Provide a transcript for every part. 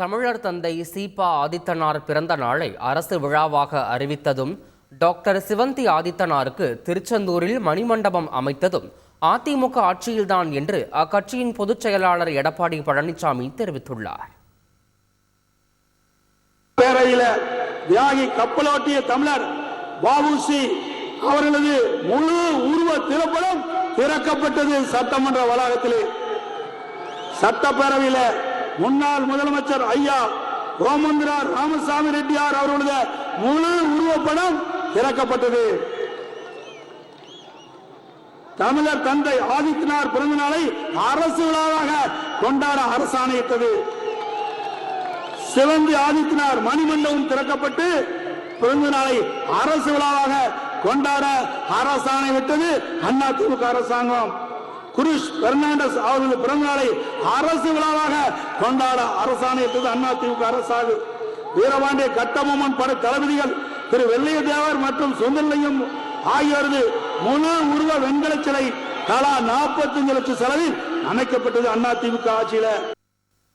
தமிழர் தந்தை சீபா ஆதித்தனார் பிறந்த நாளை அரசு விழாவாக அறிவித்ததும், டாக்டர் சிவந்தி ஆதித்தனாருக்கு திருச்செந்தூரில் மணிமண்டபம் அமைத்ததும் அதிமுக ஆட்சியில்தான் என்று அக்கட்சியின் பொதுச் செயலாளர் எடப்பாடி பழனிசாமி தெரிவித்துள்ளார். பேரையில தியாகி கப்பலோட்டிய தமிழர் வ.உ.சி. அவர்களது முழு உருவ திரைப்படம் திறக்கப்பட்டது சட்டமன்ற வளாகத்திலே. சட்டப்பேரவையில முன்னாள் முதலமைச்சர் ஐயா ஓமந்திரா ராமசாமி ரெட்டியார் அவர்களது முழு உருவப்படம் திறக்கப்பட்டது. தமிழர் தந்தை ஆதித்தனார் பிறந்த நாளை அரசு விழாவாக கொண்டாட அரசாணையிட்டது. சிவந்தி ஆதித்தனார் மணிமண்டபம் திறக்கப்பட்டு பிறந்த நாளை அரசு விழாவாக கொண்டாட அரசாணை விட்டது அதிமுக அரசாங்கம். குருஷ் பெர்னாண்டஸ் அவர்களது பிறந்த நாளை அரசு விழாவாக கொண்டாட அரசாணையிட்டது அதிமுக அரசாங்கம். வீரபாண்டிய கட்டபொம்மன் படை தளபதிகள் திரு வெள்ளையதேவர் மற்றும் சுந்தரலிங்கம் ஆகியோரது முழு உருவ வெண்கல சிலை தலா 45 லட்சம் செலவில் அமைக்கப்பட்டது அதிமுக ஆட்சியில.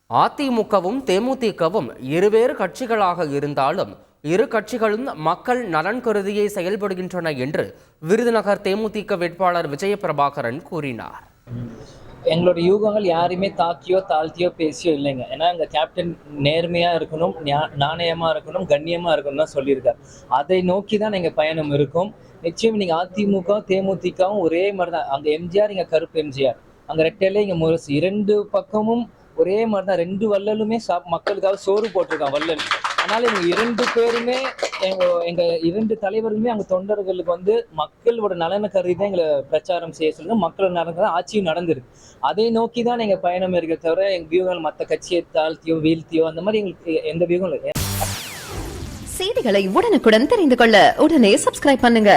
அதிமுகவும் தேமுதிகவும் இருவேறு கட்சிகளாக இருந்தாலும் இரு கட்சிகளும் மக்கள் நலன் கருதியே செயல்படுகின்றன என்று விருதுநகர் தேமுதிக வேட்பாளர் விஜயபிரபாகரன் கூறினார். எங்களோட யூகங்கள் யாரையுமே தாக்கியோ தாழ்த்தியோ பேசியோ இல்லைங்க. ஏன்னா எங்கள் கேப்டன் நேர்மையாக இருக்கணும், நாணயமாக இருக்கணும், கண்ணியமாக இருக்கணும் தான் சொல்லியிருக்காரு. அதை நோக்கி தான் எங்கள் பயணம் இருக்கும். நிச்சயம் நீங்கள் அதிமுக தேமுதிகவும் ஒரே மாதிரி தான். அங்கே எம்ஜிஆர், இங்கே கருப்பு எம்ஜிஆர், அங்கே ரெட்டையிலே இங்கே முரசு, இரண்டு பக்கமும் ஒரே மாதிரி தான். ரெண்டு வள்ளலுமே மக்களுக்காக சோறு போட்டிருக்கான் வள்ளல். அதனால இவங்க இரண்டு பேருமே எங்க இரண்டு தலைவர்களுமே அங்க தொண்டர்களுக்கு மக்களோட நலனை கருதி தான் எங்களை பிரச்சாரம் செய்ய சொல்லுங்க. மக்களோட நலன் ஆட்சியும் நடந்திருக்கு. அதை நோக்கி தான் எங்க பயணம் இருக்க தவிர எங்க வியூகங்கள் மற்ற கட்சியை தாழ்த்தியோ வீழ்த்தியோ அந்த மாதிரி எங்களுக்கு எந்த வியூகம் இல்லை. செய்திகளை உடனுக்குடன் தெரிந்து கொள்ள உடனே சப்ஸ்கிரைப் பண்ணுங்க.